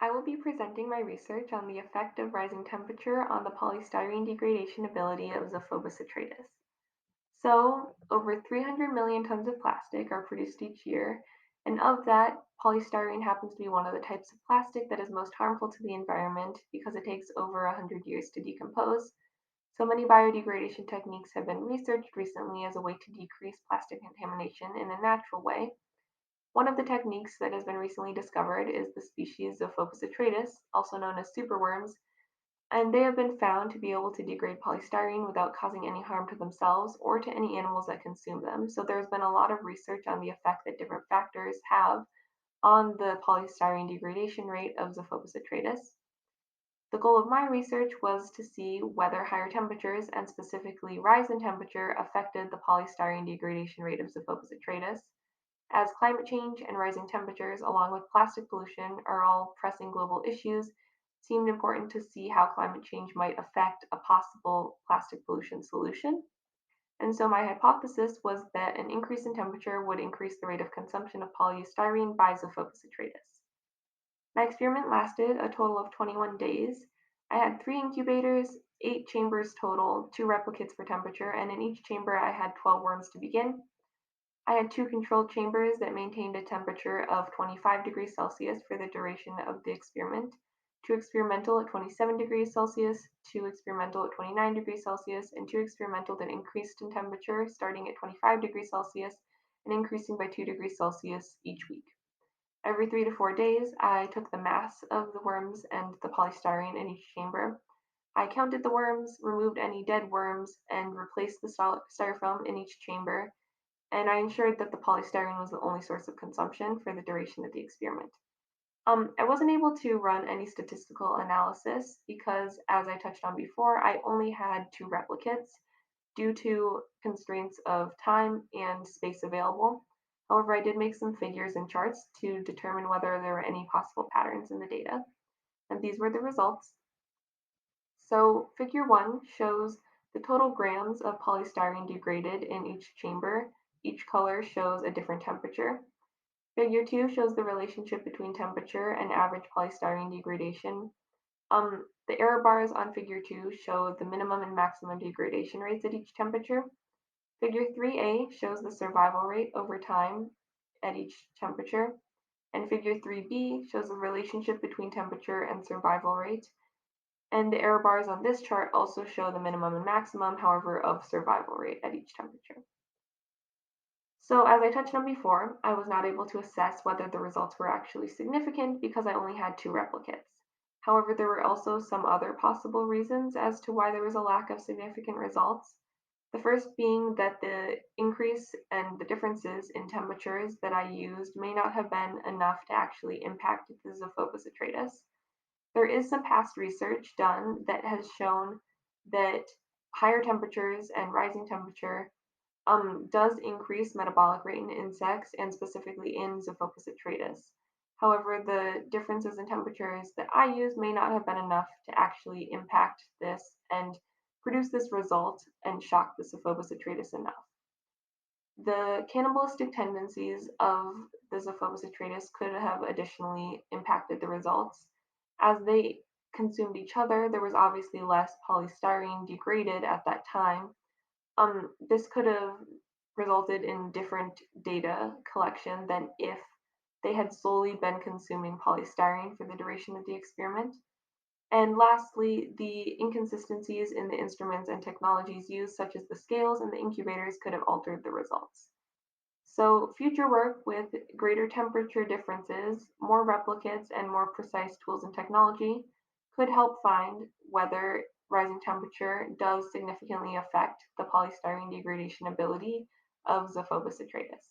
I will be presenting my research on the effect of rising temperature on the polystyrene degradation ability of Zophobos atreus. So, over 300 million tons of plastic are produced each year, and of that, polystyrene happens to be one of the types of plastic that is most harmful to the environment because it takes over 100 years to decompose. So many biodegradation techniques have been researched recently as a way to decrease plastic contamination in a natural way. One of the techniques that has been recently discovered is the species Zophobos atreus, also known as superworms, and they have been found to be able to degrade polystyrene without causing any harm to themselves or to any animals that consume them. So there's been a lot of research on the effect that different factors have on the polystyrene degradation rate of Zophobos atreus. The goal of my research was to see whether higher temperatures, and specifically rise in temperature, affected the polystyrene degradation rate of Zophobos atreus, as climate change and rising temperatures, along with plastic pollution, are all pressing global issues. It seemed important to see how climate change might affect a possible plastic pollution solution. And so my hypothesis was that an increase in temperature would increase the rate of consumption of polystyrene by Zophobos atreus. My experiment lasted a total of 21 days. I had 3 incubators, 8 chambers total, 2 replicates for temperature, and in each chamber I had 12 worms to begin. I had 2 controlled chambers that maintained a temperature of 25 degrees Celsius for the duration of the experiment, 2 experimental at 27 degrees Celsius, 2 experimental at 29 degrees Celsius, and 2 experimental that increased in temperature starting at 25 degrees Celsius and increasing by 2 degrees Celsius each week. Every 3 to 4 days, I took the mass of the worms and the polystyrene in each chamber. I counted the worms, removed any dead worms, and replaced the styrofoam in each chamber, and I ensured that the polystyrene was the only source of consumption for the duration of the experiment. I wasn't able to run any statistical analysis because, as I touched on before, I only had 2 replicates due to constraints of time and space available. However, I did make some figures and charts to determine whether there were any possible patterns in the data, and these were the results. So figure 1 shows the total grams of polystyrene degraded in each chamber. Each color shows a different temperature. Figure 2 shows the relationship between temperature and average polystyrene degradation. The error bars on figure 2 show the minimum and maximum degradation rates at each temperature. Figure 3a shows the survival rate over time at each temperature. And figure 3b shows the relationship between temperature and survival rate. And the error bars on this chart also show the minimum and maximum, however, of survival rate at each temperature. So as I touched on before, I was not able to assess whether the results were actually significant because I only had 2 replicates. However, there were also some other possible reasons as to why there was a lack of significant results. The first being that the increase and the differences in temperatures that I used may not have been enough to actually impact the Zophobos atreus. There is some past research done that has shown that higher temperatures and rising temperature does increase metabolic rate in insects and specifically in Zophobos atreus. However, the differences in temperatures that I used may not have been enough to actually impact this and produce this result and shock the Zophobos atreus enough. The cannibalistic tendencies of the Zophobos atreus could have additionally impacted the results. As they consumed each other, there was obviously less polystyrene degraded at that time. This could have resulted in different data collection than if they had solely been consuming polystyrene for the duration of the experiment. And lastly, the inconsistencies in the instruments and technologies used, such as the scales and the incubators, could have altered the results. So future work with greater temperature differences, more replicates, and more precise tools and technology could help find whether rising temperature does significantly affect the polystyrene degradation ability of Zophobos atreus.